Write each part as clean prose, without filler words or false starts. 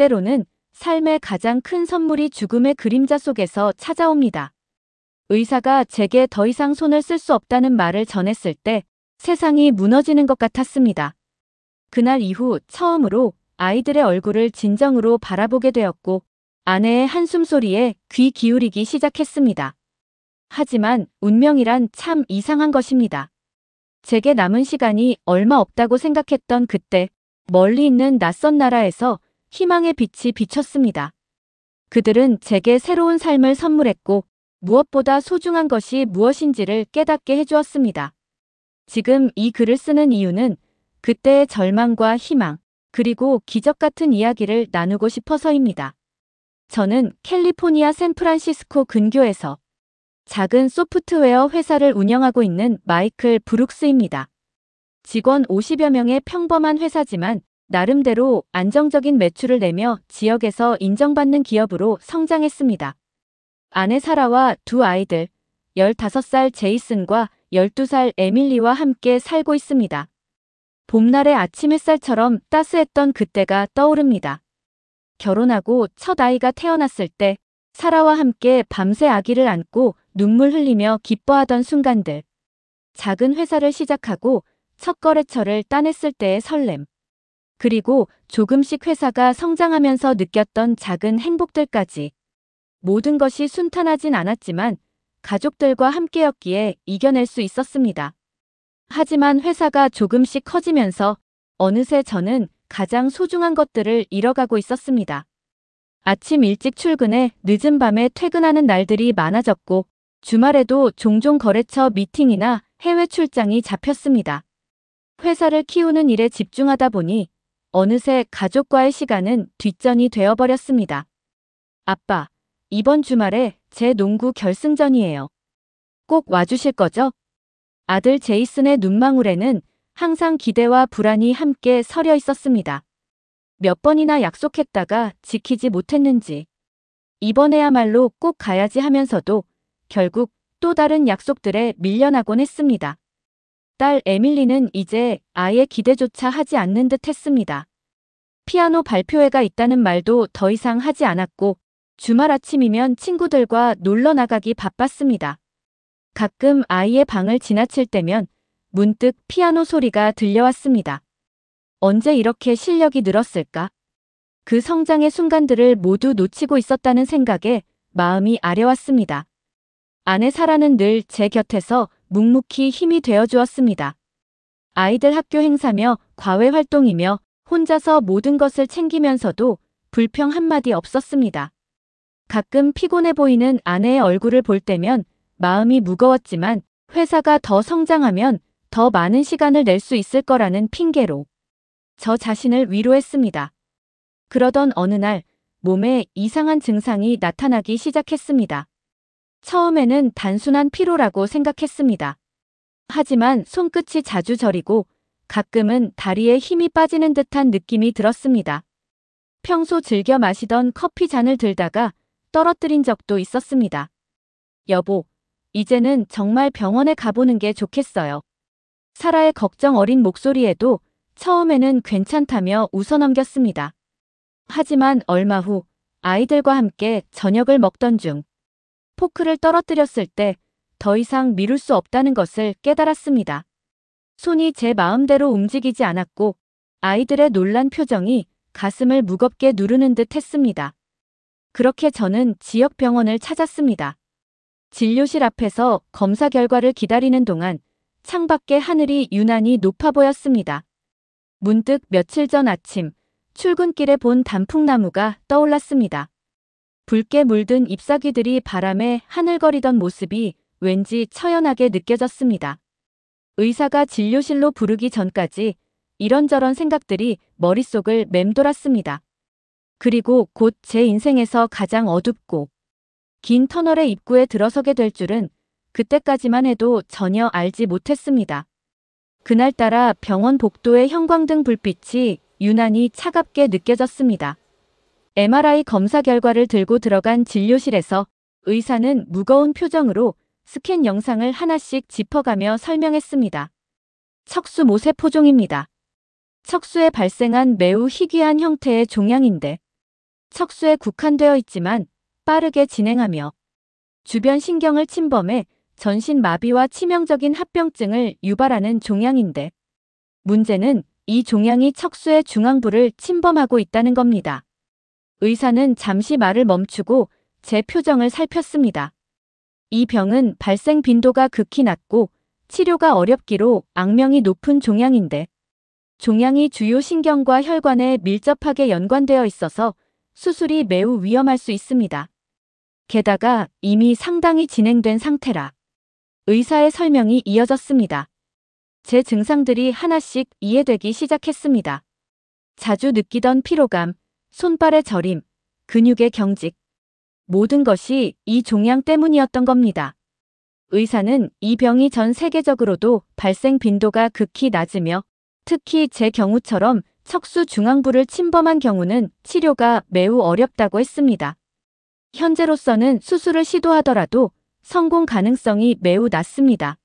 때로는 삶의 가장 큰 선물이 죽음의 그림자 속에서 찾아옵니다. 의사가 제게 더 이상 손을 쓸 수 없다는 말을 전했을 때 세상이 무너지는 것 같았습니다. 그날 이후 처음으로 아이들의 얼굴을 진정으로 바라보게 되었고 아내의 한숨 소리에 귀 기울이기 시작했습니다. 하지만 운명이란 참 이상한 것입니다. 제게 남은 시간이 얼마 없다고 생각했던 그때 멀리 있는 낯선 나라에서 희망의 빛이 비쳤습니다. 그들은 제게 새로운 삶을 선물했고 무엇보다 소중한 것이 무엇인지를 깨닫게 해주었습니다. 지금 이 글을 쓰는 이유는 그때의 절망과 희망, 그리고 기적 같은 이야기를 나누고 싶어서입니다. 저는 캘리포니아 샌프란시스코 근교에서 작은 소프트웨어 회사를 운영하고 있는 마이클 브룩스입니다. 직원 50여 명의 평범한 회사지만 나름대로 안정적인 매출을 내며 지역에서 인정받는 기업으로 성장했습니다. 아내 사라와 두 아이들, 15살 제이슨과 12살 에밀리와 함께 살고 있습니다. 봄날의 아침 햇살처럼 따스했던 그때가 떠오릅니다. 결혼하고 첫 아이가 태어났을 때 사라와 함께 밤새 아기를 안고 눈물 흘리며 기뻐하던 순간들. 작은 회사를 시작하고 첫 거래처를 따냈을 때의 설렘. 그리고 조금씩 회사가 성장하면서 느꼈던 작은 행복들까지. 모든 것이 순탄하진 않았지만 가족들과 함께였기에 이겨낼 수 있었습니다. 하지만 회사가 조금씩 커지면서 어느새 저는 가장 소중한 것들을 잃어가고 있었습니다. 아침 일찍 출근해 늦은 밤에 퇴근하는 날들이 많아졌고 주말에도 종종 거래처 미팅이나 해외 출장이 잡혔습니다. 회사를 키우는 일에 집중하다 보니 어느새 가족과의 시간은 뒷전이 되어버렸습니다. 아빠, 이번 주말에 제 농구 결승전이에요. 꼭 와주실 거죠? 아들 제이슨의 눈망울에는 항상 기대와 불안이 함께 서려 있었습니다. 몇 번이나 약속했다가 지키지 못했는지. 이번에야말로 꼭 가야지 하면서도 결국 또 다른 약속들에 밀려나곤 했습니다. 딸 에밀리는 이제 아예 기대조차 하지 않는 듯 했습니다. 피아노 발표회가 있다는 말도 더 이상 하지 않았고 주말 아침이면 친구들과 놀러 나가기 바빴습니다. 가끔 아이의 방을 지나칠 때면 문득 피아노 소리가 들려왔습니다. 언제 이렇게 실력이 늘었을까? 그 성장의 순간들을 모두 놓치고 있었다는 생각에 마음이 아려왔습니다. 아내 사라는 늘 제 곁에서 묵묵히 힘이 되어주었습니다. 아이들 학교 행사며 과외 활동이며 혼자서 모든 것을 챙기면서도 불평 한마디 없었습니다. 가끔 피곤해 보이는 아내의 얼굴을 볼 때면 마음이 무거웠지만 회사가 더 성장하면 더 많은 시간을 낼 수 있을 거라는 핑계로 저 자신을 위로했습니다. 그러던 어느 날 몸에 이상한 증상이 나타나기 시작했습니다. 처음에는 단순한 피로라고 생각했습니다. 하지만 손끝이 자주 저리고 가끔은 다리에 힘이 빠지는 듯한 느낌이 들었습니다. 평소 즐겨 마시던 커피 잔을 들다가 떨어뜨린 적도 있었습니다. 여보, 이제는 정말 병원에 가보는 게 좋겠어요. 사라의 걱정 어린 목소리에도 처음에는 괜찮다며 웃어넘겼습니다. 하지만 얼마 후 아이들과 함께 저녁을 먹던 중 포크를 떨어뜨렸을 때 더 이상 미룰 수 없다는 것을 깨달았습니다. 손이 제 마음대로 움직이지 않았고 아이들의 놀란 표정이 가슴을 무겁게 누르는 듯 했습니다. 그렇게 저는 지역 병원을 찾았습니다. 진료실 앞에서 검사 결과를 기다리는 동안 창밖의 하늘이 유난히 높아 보였습니다. 문득 며칠 전 아침 출근길에 본 단풍나무가 떠올랐습니다. 붉게 물든 잎사귀들이 바람에 하늘거리던 모습이 왠지 처연하게 느껴졌습니다. 의사가 진료실로 부르기 전까지 이런저런 생각들이 머릿속을 맴돌았습니다. 그리고 곧 제 인생에서 가장 어둡고 긴 터널의 입구에 들어서게 될 줄은 그때까지만 해도 전혀 알지 못했습니다. 그날따라 병원 복도의 형광등 불빛이 유난히 차갑게 느껴졌습니다. MRI 검사 결과를 들고 들어간 진료실에서 의사는 무거운 표정으로 스캔 영상을 하나씩 짚어가며 설명했습니다. 척수 모세포종입니다. 척수에 발생한 매우 희귀한 형태의 종양인데 척수에 국한되어 있지만 빠르게 진행하며 주변 신경을 침범해 전신 마비와 치명적인 합병증을 유발하는 종양인데 문제는 이 종양이 척수의 중앙부를 침범하고 있다는 겁니다. 의사는 잠시 말을 멈추고 제 표정을 살폈습니다. 이 병은 발생 빈도가 극히 낮고 치료가 어렵기로 악명이 높은 종양인데 종양이 주요 신경과 혈관에 밀접하게 연관되어 있어서 수술이 매우 위험할 수 있습니다. 게다가 이미 상당히 진행된 상태라 의사의 설명이 이어졌습니다. 제 증상들이 하나씩 이해되기 시작했습니다. 자주 느끼던 피로감, 손발의 저림, 근육의 경직, 모든 것이 이 종양 때문이었던 겁니다. 의사는 이 병이 전 세계적으로도 발생 빈도가 극히 낮으며 특히 제 경우처럼 척수 중앙부를 침범한 경우는 치료가 매우 어렵다고 했습니다. 현재로서는 수술을 시도하더라도 성공 가능성이 매우 낮습니다.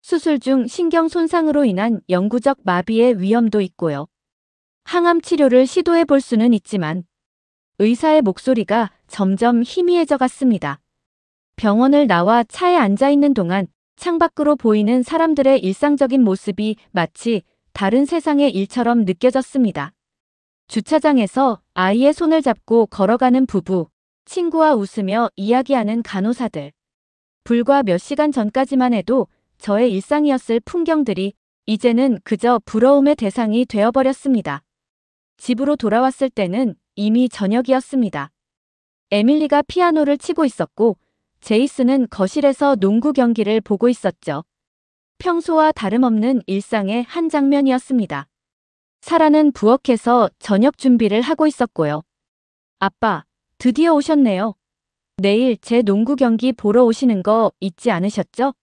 수술 중 신경 손상으로 인한 영구적 마비의 위험도 있고요. 항암 치료를 시도해 볼 수는 있지만 의사의 목소리가 점점 희미해져 갔습니다. 병원을 나와 차에 앉아 있는 동안 창밖으로 보이는 사람들의 일상적인 모습이 마치 다른 세상의 일처럼 느껴졌습니다. 주차장에서 아이의 손을 잡고 걸어가는 부부, 친구와 웃으며 이야기하는 간호사들. 불과 몇 시간 전까지만 해도 저의 일상이었을 풍경들이 이제는 그저 부러움의 대상이 되어버렸습니다. 집으로 돌아왔을 때는 이미 저녁이었습니다. 에밀리가 피아노를 치고 있었고 제이슨은 거실에서 농구 경기를 보고 있었죠. 평소와 다름없는 일상의 한 장면이었습니다. 사라는 부엌에서 저녁 준비를 하고 있었고요. 아빠, 드디어 오셨네요. 내일 제 농구 경기 보러 오시는 거 잊지 않으셨죠?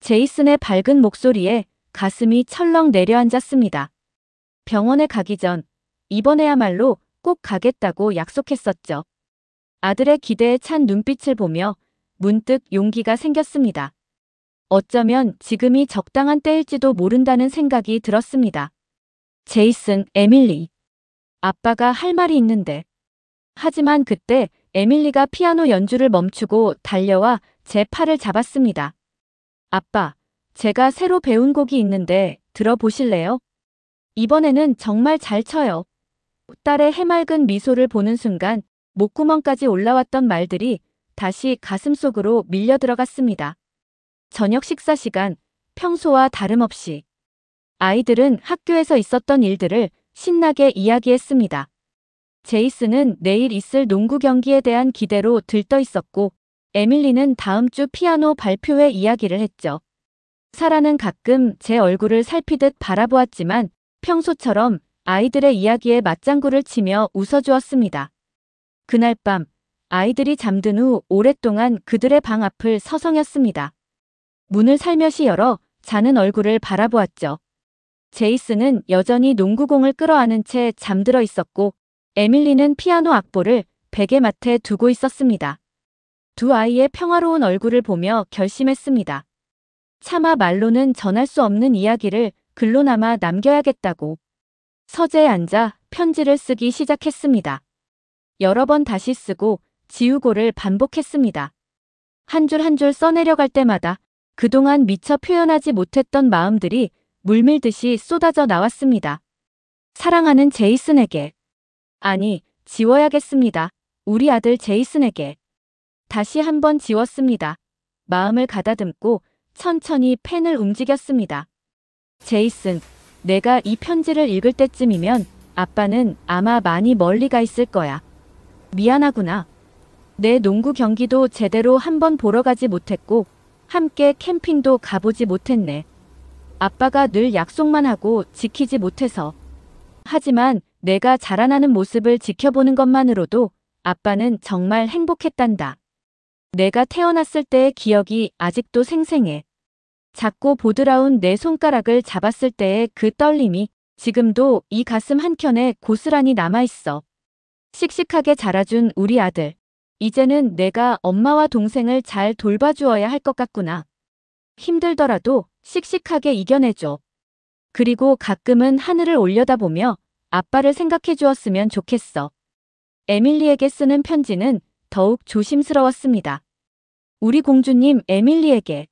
제이슨의 밝은 목소리에 가슴이 철렁 내려앉았습니다. 병원에 가기 전 이번에야말로 꼭 가겠다고 약속했었죠. 아들의 기대에 찬 눈빛을 보며 문득 용기가 생겼습니다. 어쩌면 지금이 적당한 때일지도 모른다는 생각이 들었습니다. 제이슨, 에밀리. 아빠가 할 말이 있는데. 하지만 그때 에밀리가 피아노 연주를 멈추고 달려와 제 팔을 잡았습니다. 아빠, 제가 새로 배운 곡이 있는데 들어보실래요? 이번에는 정말 잘 쳐요. 딸의 해맑은 미소를 보는 순간 목구멍까지 올라왔던 말들이 다시 가슴속으로 밀려 들어갔습니다. 저녁 식사 시간, 평소와 다름없이 아이들은 학교에서 있었던 일들을 신나게 이야기했습니다. 제이슨은 내일 있을 농구 경기에 대한 기대로 들떠 있었고 에밀리는 다음 주 피아노 발표회 이야기를 했죠. 사라는 가끔 제 얼굴을 살피듯 바라보았지만 평소처럼 아이들의 이야기에 맞장구를 치며 웃어주었습니다. 그날 밤 아이들이 잠든 후 오랫동안 그들의 방 앞을 서성였습니다. 문을 살며시 열어 자는 얼굴을 바라보았죠. 제이슨은 여전히 농구공을 끌어안은 채 잠들어 있었고 에밀리는 피아노 악보를 베개맡에 두고 있었습니다. 두 아이의 평화로운 얼굴을 보며 결심했습니다. 차마 말로는 전할 수 없는 이야기를 글로나마 남겨야겠다고. 서재에 앉아 편지를 쓰기 시작했습니다. 여러 번 다시 쓰고 지우고를 반복했습니다. 한 줄 한 줄 써내려갈 때마다 그동안 미처 표현하지 못했던 마음들이 물밀듯이 쏟아져 나왔습니다. 사랑하는 제이슨에게. 아니, 지워야겠습니다. 우리 아들 제이슨에게. 다시 한번 지웠습니다. 마음을 가다듬고 천천히 펜을 움직였습니다. 제이슨, 내가 이 편지를 읽을 때쯤이면 아빠는 아마 많이 멀리 가 있을 거야. 미안하구나. 내 농구 경기도 제대로 한번 보러 가지 못했고 함께 캠핑도 가보지 못했네. 아빠가 늘 약속만 하고 지키지 못해서. 하지만 내가 자라나는 모습을 지켜보는 것만으로도 아빠는 정말 행복했단다. 내가 태어났을 때의 기억이 아직도 생생해. 작고 보드라운 내 손가락을 잡았을 때의 그 떨림이 지금도 이 가슴 한켠에 고스란히 남아있어. 씩씩하게 자라준 우리 아들. 이제는 내가 엄마와 동생을 잘 돌봐주어야 할 것 같구나. 힘들더라도 씩씩하게 이겨내줘. 그리고 가끔은 하늘을 올려다보며 아빠를 생각해 주었으면 좋겠어. 에밀리에게 쓰는 편지는 더욱 조심스러웠습니다. 우리 공주님 에밀리에게.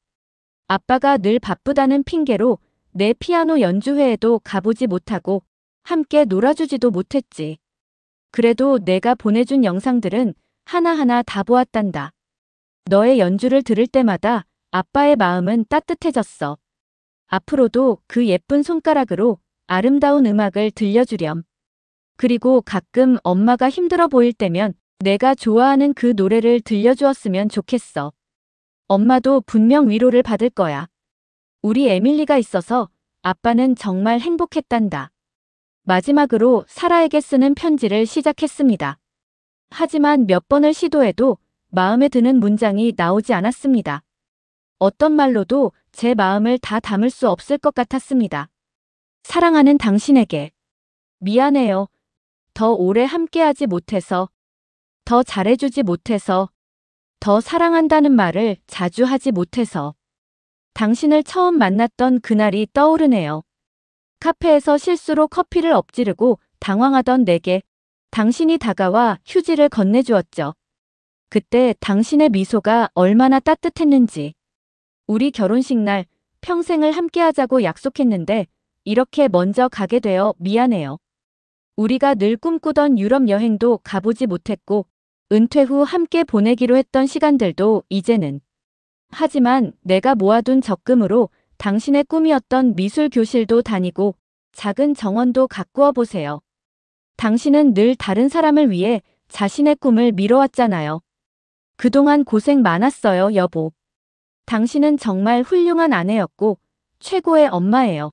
아빠가 늘 바쁘다는 핑계로 내 피아노 연주회에도 가보지 못하고 함께 놀아주지도 못했지. 그래도 내가 보내준 영상들은 하나하나 다 보았단다. 너의 연주를 들을 때마다 아빠의 마음은 따뜻해졌어. 앞으로도 그 예쁜 손가락으로 아름다운 음악을 들려주렴. 그리고 가끔 엄마가 힘들어 보일 때면 내가 좋아하는 그 노래를 들려주었으면 좋겠어. 엄마도 분명 위로를 받을 거야. 우리 에밀리가 있어서 아빠는 정말 행복했단다. 마지막으로 사라에게 쓰는 편지를 시작했습니다. 하지만 몇 번을 시도해도 마음에 드는 문장이 나오지 않았습니다. 어떤 말로도 제 마음을 다 담을 수 없을 것 같았습니다. 사랑하는 당신에게. 미안해요. 더 오래 함께하지 못해서, 더 잘해주지 못해서, 더 사랑한다는 말을 자주 하지 못해서. 당신을 처음 만났던 그날이 떠오르네요. 카페에서 실수로 커피를 엎지르고 당황하던 내게 당신이 다가와 휴지를 건네주었죠. 그때 당신의 미소가 얼마나 따뜻했는지. 우리 결혼식 날 평생을 함께하자고 약속했는데 이렇게 먼저 가게 되어 미안해요. 우리가 늘 꿈꾸던 유럽 여행도 가보지 못했고 은퇴 후 함께 보내기로 했던 시간들도 이제는. 하지만 내가 모아둔 적금으로 당신의 꿈이었던 미술 교실도 다니고 작은 정원도 가꾸어 보세요. 당신은 늘 다른 사람을 위해 자신의 꿈을 미뤄왔잖아요. 그동안 고생 많았어요, 여보. 당신은 정말 훌륭한 아내였고 최고의 엄마예요.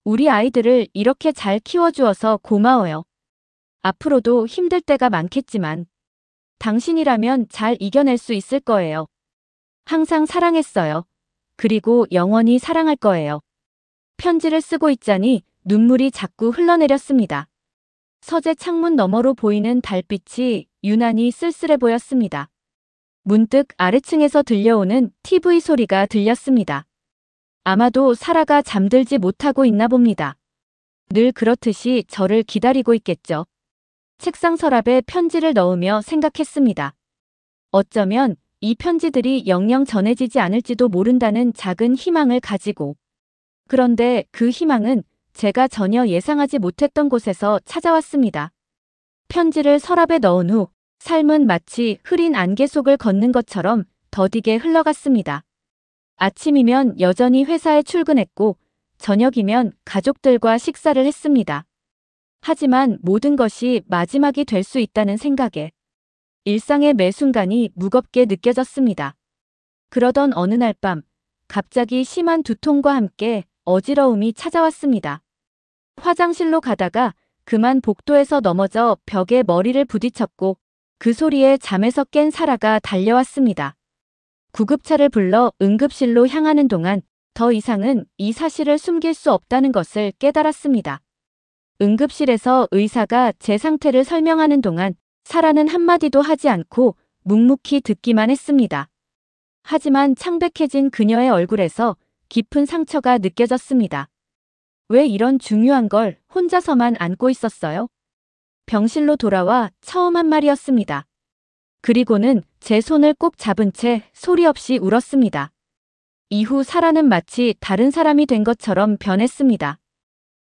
우리 아이들을 이렇게 잘 키워주어서 고마워요. 앞으로도 힘들 때가 많겠지만 당신이라면 잘 이겨낼 수 있을 거예요. 항상 사랑했어요. 그리고 영원히 사랑할 거예요. 편지를 쓰고 있자니 눈물이 자꾸 흘러내렸습니다. 서재 창문 너머로 보이는 달빛이 유난히 쓸쓸해 보였습니다. 문득 아래층에서 들려오는 TV 소리가 들렸습니다. 아마도 사라가 잠들지 못하고 있나 봅니다. 늘 그렇듯이 저를 기다리고 있겠죠. 책상 서랍에 편지를 넣으며 생각했습니다. 어쩌면 이 편지들이 영영 전해지지 않을지도 모른다는 작은 희망을 가지고. 그런데 그 희망은 제가 전혀 예상하지 못했던 곳에서 찾아왔습니다. 편지를 서랍에 넣은 후 삶은 마치 흐린 안개 속을 걷는 것처럼 더디게 흘러갔습니다. 아침이면 여전히 회사에 출근했고 저녁이면 가족들과 식사를 했습니다. 하지만 모든 것이 마지막이 될 수 있다는 생각에 일상의 매 순간이 무겁게 느껴졌습니다. 그러던 어느 날 밤 갑자기 심한 두통과 함께 어지러움이 찾아왔습니다. 화장실로 가다가 그만 복도에서 넘어져 벽에 머리를 부딪혔고 그 소리에 잠에서 깬 사라가 달려왔습니다. 구급차를 불러 응급실로 향하는 동안 더 이상은 이 사실을 숨길 수 없다는 것을 깨달았습니다. 응급실에서 의사가 제 상태를 설명하는 동안 사라는 한마디도 하지 않고 묵묵히 듣기만 했습니다. 하지만 창백해진 그녀의 얼굴에서 깊은 상처가 느껴졌습니다. 왜 이런 중요한 걸 혼자서만 안고 있었어요? 병실로 돌아와 처음 한 말이었습니다. 그리고는 제 손을 꼭 잡은 채 소리 없이 울었습니다. 이후 사라는 마치 다른 사람이 된 것처럼 변했습니다.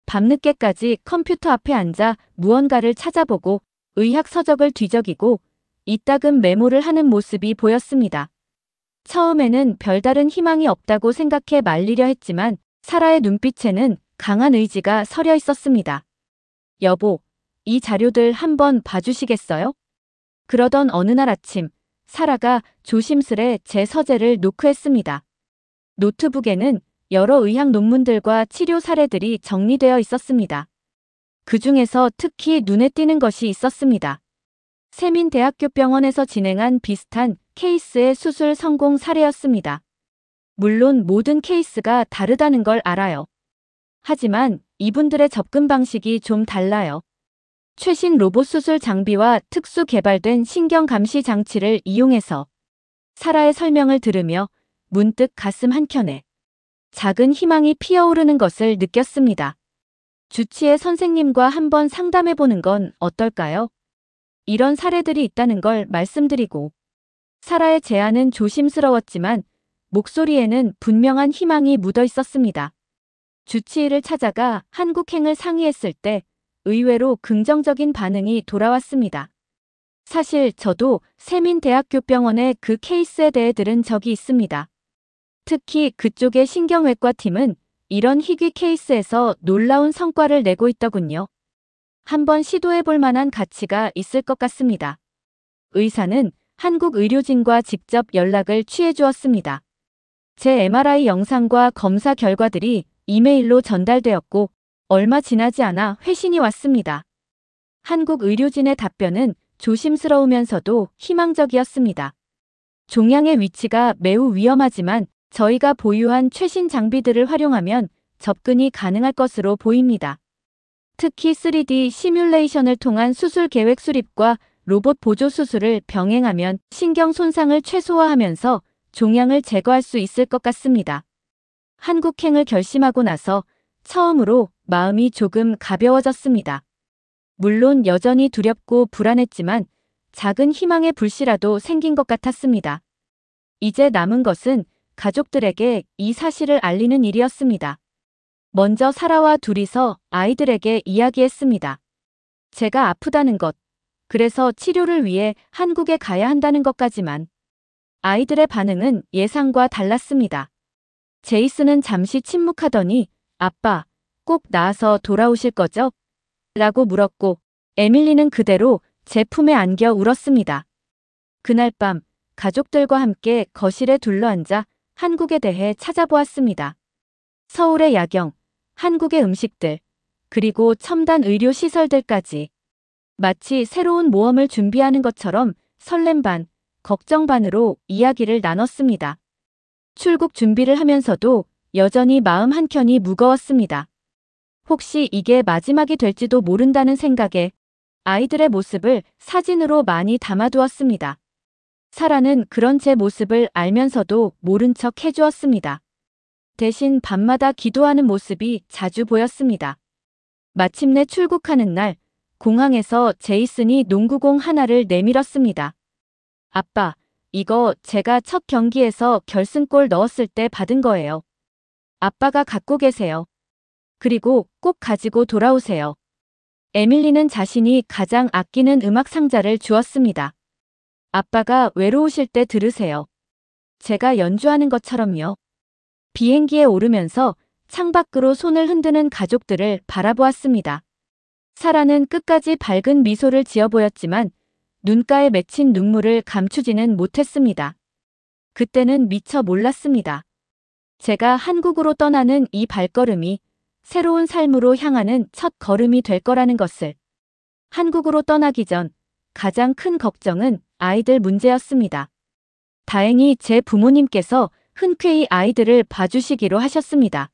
밤늦게까지 컴퓨터 앞에 앉아 무언가를 찾아보고 의학 서적을 뒤적이고 이따금 메모를 하는 모습이 보였습니다. 처음에는 별다른 희망이 없다고 생각해 말리려 했지만 사라의 눈빛에는 강한 의지가 서려 있었습니다. 여보, 이 자료들 한번 봐주시겠어요? 그러던 어느 날 아침, 사라가 조심스레 제 서재를 노크했습니다. 노트북에는 여러 의학 논문들과 치료 사례들이 정리되어 있었습니다. 그 중에서 특히 눈에 띄는 것이 있었습니다. 세민대학교 병원에서 진행한 비슷한 케이스의 수술 성공 사례였습니다. 물론 모든 케이스가 다르다는 걸 알아요. 하지만 이분들의 접근 방식이 좀 달라요. 최신 로봇 수술 장비와 특수 개발된 신경 감시 장치를 이용해서. 사라의 설명을 들으며 문득 가슴 한켠에 작은 희망이 피어오르는 것을 느꼈습니다. 주치의 선생님과 한번 상담해보는 건 어떨까요? 이런 사례들이 있다는 걸 말씀드리고 사라의 제안은 조심스러웠지만 목소리에는 분명한 희망이 묻어 있었습니다. 주치의를 찾아가 한국행을 상의했을 때 의외로 긍정적인 반응이 돌아왔습니다. 사실 저도 세민대학교병원의 그 케이스에 대해 들은 적이 있습니다. 특히 그쪽의 신경외과 팀은 이런 희귀 케이스에서 놀라운 성과를 내고 있더군요. 한번 시도해 볼 만한 가치가 있을 것 같습니다. 의사는 한국 의료진과 직접 연락을 취해 주었습니다. 제 MRI 영상과 검사 결과들이 이메일로 전달되었고 얼마 지나지 않아 회신이 왔습니다. 한국 의료진의 답변은 조심스러우면서도 희망적이었습니다. 종양의 위치가 매우 위험하지만 저희가 보유한 최신 장비들을 활용하면 접근이 가능할 것으로 보입니다. 특히 3D 시뮬레이션을 통한 수술 계획 수립과 로봇 보조 수술을 병행하면 신경 손상을 최소화하면서 종양을 제거할 수 있을 것 같습니다. 한국행을 결심하고 나서 처음으로 마음이 조금 가벼워졌습니다. 물론 여전히 두렵고 불안했지만 작은 희망의 불씨라도 생긴 것 같았습니다. 이제 남은 것은 가족들에게 이 사실을 알리는 일이었습니다. 먼저 사라와 둘이서 아이들에게 이야기했습니다. 제가 아프다는 것, 그래서 치료를 위해 한국에 가야 한다는 것까지만. 아이들의 반응은 예상과 달랐습니다. 제이슨은 잠시 침묵하더니 아빠, 꼭 나아서 돌아오실 거죠? 라고 물었고 에밀리는 그대로 제 품에 안겨 울었습니다. 그날 밤 가족들과 함께 거실에 둘러앉아 한국에 대해 찾아보았습니다. 서울의 야경, 한국의 음식들, 그리고 첨단 의료 시설들까지. 마치 새로운 모험을 준비하는 것처럼 설렘 반, 걱정 반으로 이야기를 나눴습니다. 출국 준비를 하면서도 여전히 마음 한켠이 무거웠습니다. 혹시 이게 마지막이 될지도 모른다는 생각에 아이들의 모습을 사진으로 많이 담아두었습니다. 사라는 그런 제 모습을 알면서도 모른 척 해주었습니다. 대신 밤마다 기도하는 모습이 자주 보였습니다. 마침내 출국하는 날, 공항에서 제이슨이 농구공 하나를 내밀었습니다. 아빠, 이거 제가 첫 경기에서 결승골 넣었을 때 받은 거예요. 아빠가 갖고 계세요. 그리고 꼭 가지고 돌아오세요. 에밀리는 자신이 가장 아끼는 음악 상자를 주었습니다. 아빠가 외로우실 때 들으세요. 제가 연주하는 것처럼요. 비행기에 오르면서 창밖으로 손을 흔드는 가족들을 바라보았습니다. 사라는 끝까지 밝은 미소를 지어 보였지만 눈가에 맺힌 눈물을 감추지는 못했습니다. 그때는 미처 몰랐습니다. 제가 한국으로 떠나는 이 발걸음이 새로운 삶으로 향하는 첫 걸음이 될 거라는 것을. 한국으로 떠나기 전 가장 큰 걱정은 아이들 문제였습니다. 다행히 제 부모님께서 흔쾌히 아이들을 봐주시기로 하셨습니다.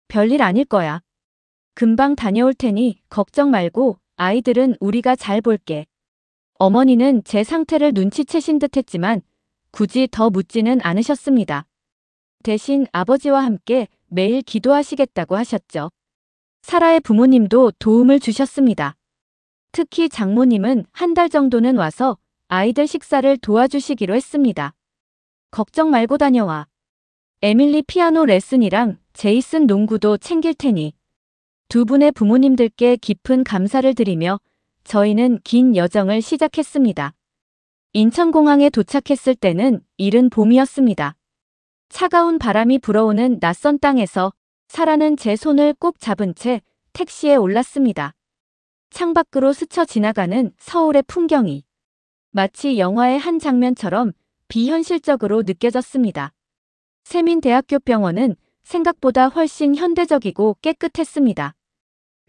별일 아닐 거야. 금방 다녀올 테니 걱정 말고 아이들은 우리가 잘 볼게. 어머니는 제 상태를 눈치채신 듯 했지만 굳이 더 묻지는 않으셨습니다. 대신 아버지와 함께 매일 기도하시겠다고 하셨죠. 사라의 부모님도 도움을 주셨습니다. 특히 장모님은 한 달 정도는 와서 아이들 식사를 도와주시기로 했습니다. 걱정 말고 다녀와. 에밀리 피아노 레슨이랑 제이슨 농구도 챙길 테니. 두 분의 부모님들께 깊은 감사를 드리며 저희는 긴 여정을 시작했습니다. 인천공항에 도착했을 때는 이른 봄이었습니다. 차가운 바람이 불어오는 낯선 땅에서 사라는 제 손을 꼭 잡은 채 택시에 올랐습니다. 창밖으로 스쳐 지나가는 서울의 풍경이 마치 영화의 한 장면처럼 비현실적으로 느껴졌습니다. 세민대학교병원은 생각보다 훨씬 현대적이고 깨끗했습니다.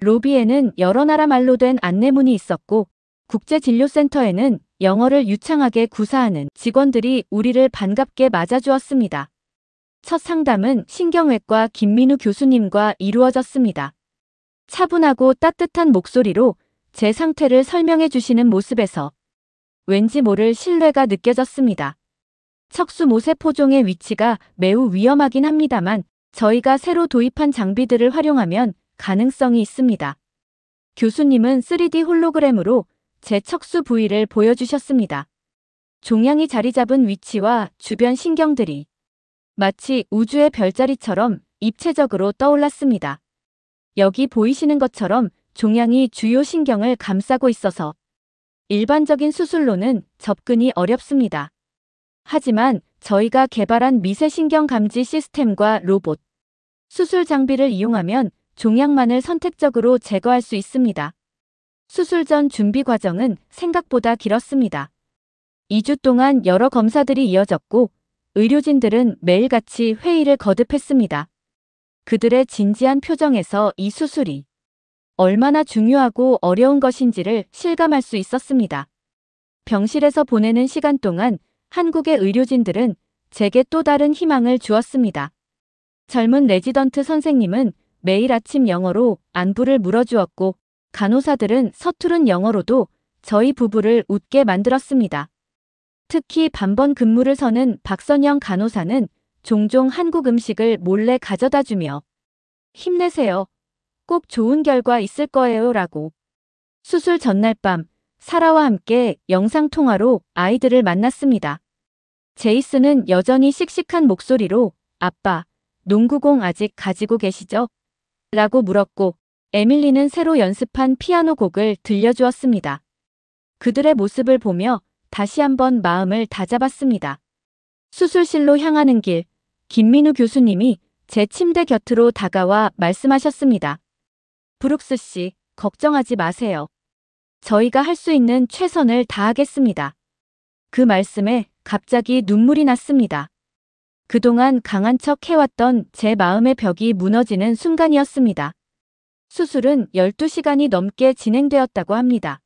로비에는 여러 나라 말로 된 안내문이 있었고 국제진료센터에는 영어를 유창하게 구사하는 직원들이 우리를 반갑게 맞아주었습니다. 첫 상담은 신경외과 김민우 교수님과 이루어졌습니다. 차분하고 따뜻한 목소리로 제 상태를 설명해 주시는 모습에서 왠지 모를 신뢰가 느껴졌습니다. 척수 모세포종의 위치가 매우 위험하긴 합니다만 저희가 새로 도입한 장비들을 활용하면 가능성이 있습니다. 교수님은 3D 홀로그램으로 제 척수 부위를 보여주셨습니다. 종양이 자리 잡은 위치와 주변 신경들이 마치 우주의 별자리처럼 입체적으로 떠올랐습니다. 여기 보이시는 것처럼 종양이 주요 신경을 감싸고 있어서 일반적인 수술로는 접근이 어렵습니다. 하지만 저희가 개발한 미세신경 감지 시스템과 로봇, 수술 장비를 이용하면 종양만을 선택적으로 제거할 수 있습니다. 수술 전 준비 과정은 생각보다 길었습니다. 2주 동안 여러 검사들이 이어졌고 의료진들은 매일같이 회의를 거듭했습니다. 그들의 진지한 표정에서 이 수술이 얼마나 중요하고 어려운 것인지를 실감할 수 있었습니다. 병실에서 보내는 시간 동안 한국의 의료진들은 제게 또 다른 희망을 주었습니다. 젊은 레지던트 선생님은 매일 아침 영어로 안부를 물어주었고 간호사들은 서투른 영어로도 저희 부부를 웃게 만들었습니다. 특히 반번 근무를 서는 박선영 간호사는 종종 한국 음식을 몰래 가져다주며 힘내세요. 꼭 좋은 결과 있을 거예요 라고. 수술 전날 밤 사라와 함께 영상통화로 아이들을 만났습니다. 제이슨은 여전히 씩씩한 목소리로 아빠, 농구공 아직 가지고 계시죠? 라고 물었고 에밀리는 새로 연습한 피아노 곡을 들려주었습니다. 그들의 모습을 보며 다시 한번 마음을 다잡았습니다. 수술실로 향하는 길, 김민우 교수님이 제 침대 곁으로 다가와 말씀하셨습니다. 브룩스 씨, 걱정하지 마세요. 저희가 할 수 있는 최선을 다하겠습니다. 그 말씀에 갑자기 눈물이 났습니다. 그동안 강한 척 해왔던 제 마음의 벽이 무너지는 순간이었습니다. 수술은 12시간이 넘게 진행되었다고 합니다.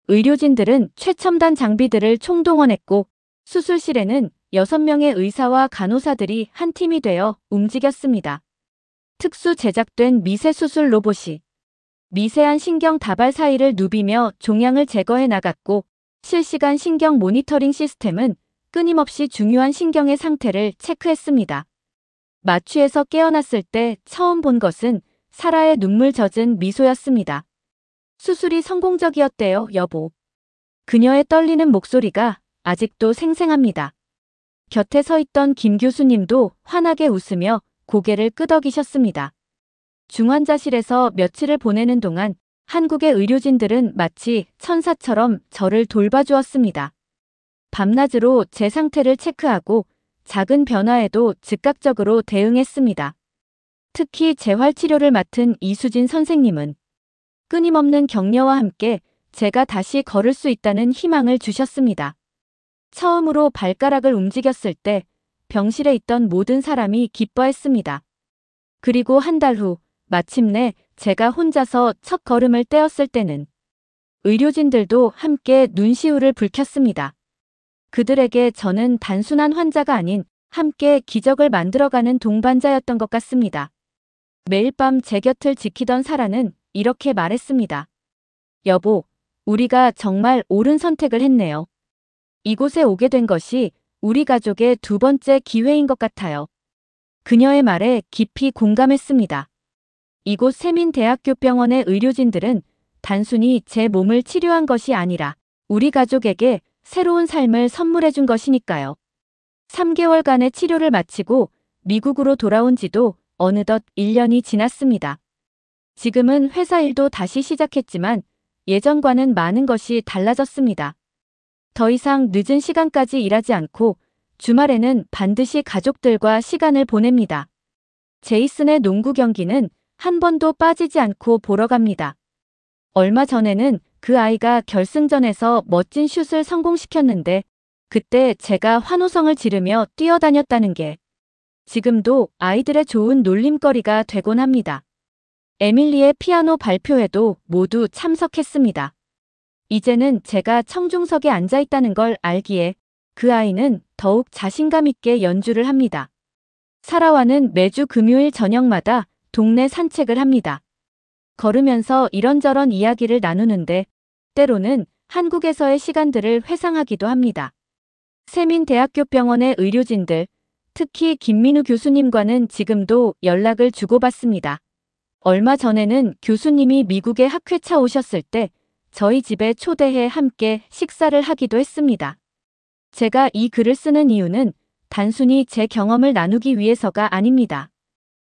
의료진들은 최첨단 장비들을 총동원했고 수술실에는 6명의 의사와 간호사들이 한 팀이 되어 움직였습니다. 특수 제작된 미세수술 로봇이 미세한 신경 다발 사이를 누비며 종양을 제거해 나갔고 실시간 신경 모니터링 시스템은 끊임없이 중요한 신경의 상태를 체크했습니다. 마취에서 깨어났을 때 처음 본 것은 사라의 눈물 젖은 미소였습니다. 수술이 성공적이었대요, 여보. 그녀의 떨리는 목소리가 아직도 생생합니다. 곁에 서 있던 김 교수님도 환하게 웃으며 고개를 끄덕이셨습니다. 중환자실에서 며칠을 보내는 동안 한국의 의료진들은 마치 천사처럼 저를 돌봐주었습니다. 밤낮으로 제 상태를 체크하고 작은 변화에도 즉각적으로 대응했습니다. 특히 재활치료를 맡은 이수진 선생님은 끊임없는 격려와 함께 제가 다시 걸을 수 있다는 희망을 주셨습니다. 처음으로 발가락을 움직였을 때 병실에 있던 모든 사람이 기뻐했습니다. 그리고 한 달 후 마침내 제가 혼자서 첫 걸음을 떼었을 때는 의료진들도 함께 눈시울을 붉혔습니다. 그들에게 저는 단순한 환자가 아닌 함께 기적을 만들어가는 동반자였던 것 같습니다. 매일 밤 제 곁을 지키던 사라는 이렇게 말했습니다. 여보, 우리가 정말 옳은 선택을 했네요. 이곳에 오게 된 것이 우리 가족의 두 번째 기회인 것 같아요. 그녀의 말에 깊이 공감했습니다. 이곳 세민대학교 병원의 의료진들은 단순히 제 몸을 치료한 것이 아니라 우리 가족에게 새로운 삶을 선물해 준 것이니까요. 3개월간의 치료를 마치고 미국으로 돌아온 지도 어느덧 1년이 지났습니다. 지금은 회사 일도 다시 시작했지만 예전과는 많은 것이 달라졌습니다. 더 이상 늦은 시간까지 일하지 않고 주말에는 반드시 가족들과 시간을 보냅니다. 제이슨의 농구 경기는 한 번도 빠지지 않고 보러 갑니다. 얼마 전에는 그 아이가 결승전에서 멋진 슛을 성공시켰는데 그때 제가 환호성을 지르며 뛰어다녔다는 게 지금도 아이들의 좋은 놀림거리가 되곤 합니다. 에밀리의 피아노 발표회도 모두 참석했습니다. 이제는 제가 청중석에 앉아 있다는 걸 알기에 그 아이는 더욱 자신감 있게 연주를 합니다. 사라와는 매주 금요일 저녁마다 동네 산책을 합니다. 걸으면서 이런저런 이야기를 나누는데 때로는 한국에서의 시간들을 회상하기도 합니다. 세민대학교 병원의 의료진들, 특히 김민우 교수님과는 지금도 연락을 주고받습니다. 얼마 전에는 교수님이 미국에 학회차 오셨을 때 저희 집에 초대해 함께 식사를 하기도 했습니다. 제가 이 글을 쓰는 이유는 단순히 제 경험을 나누기 위해서가 아닙니다.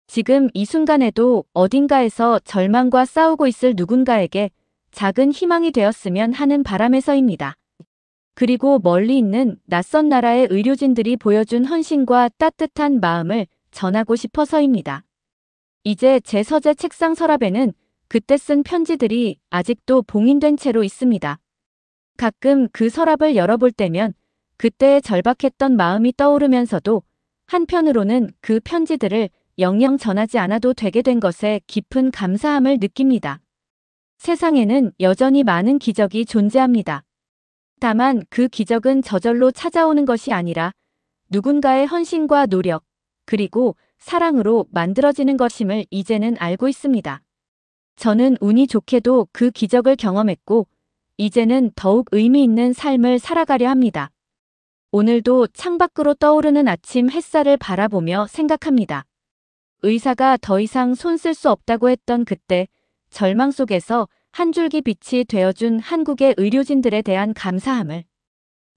지금 이 순간에도 어딘가에서 절망과 싸우고 있을 누군가에게 작은 희망이 되었으면 하는 바람에서입니다. 그리고 멀리 있는 낯선 나라의 의료진들이 보여준 헌신과 따뜻한 마음을 전하고 싶어서입니다. 이제 제 서재 책상 서랍에는 그때 쓴 편지들이 아직도 봉인된 채로 있습니다. 가끔 그 서랍을 열어볼 때면 그때의 절박했던 마음이 떠오르면서도 한편으로는 그 편지들을 영영 전하지 않아도 되게 된 것에 깊은 감사함을 느낍니다. 세상에는 여전히 많은 기적이 존재합니다. 다만 그 기적은 저절로 찾아오는 것이 아니라 누군가의 헌신과 노력, 그리고 사랑으로 만들어지는 것임을 이제는 알고 있습니다. 저는 운이 좋게도 그 기적을 경험했고, 이제는 더욱 의미 있는 삶을 살아가려 합니다. 오늘도 창밖으로 떠오르는 아침 햇살을 바라보며 생각합니다. 의사가 더 이상 손 쓸 수 없다고 했던 그때, 절망 속에서 한 줄기 빛이 되어준 한국의 의료진들에 대한 감사함을,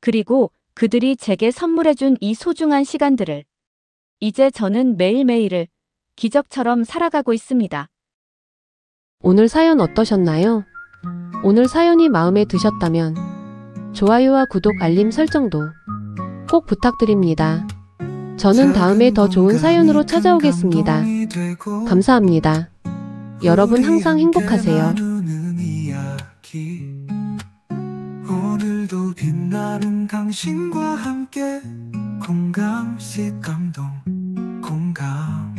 그리고 그들이 제게 선물해준 이 소중한 시간들을, 이제 저는 매일매일을 기적처럼 살아가고 있습니다. 오늘 사연 어떠셨나요? 오늘 사연이 마음에 드셨다면 좋아요와 구독, 알림 설정도 꼭 부탁드립니다. 저는 다음에 더 좋은 사연으로 찾아오겠습니다. 감사합니다. 여러분 항상 행복하세요. 오늘도 빛나는 당신과 함께 공감시 감동 공감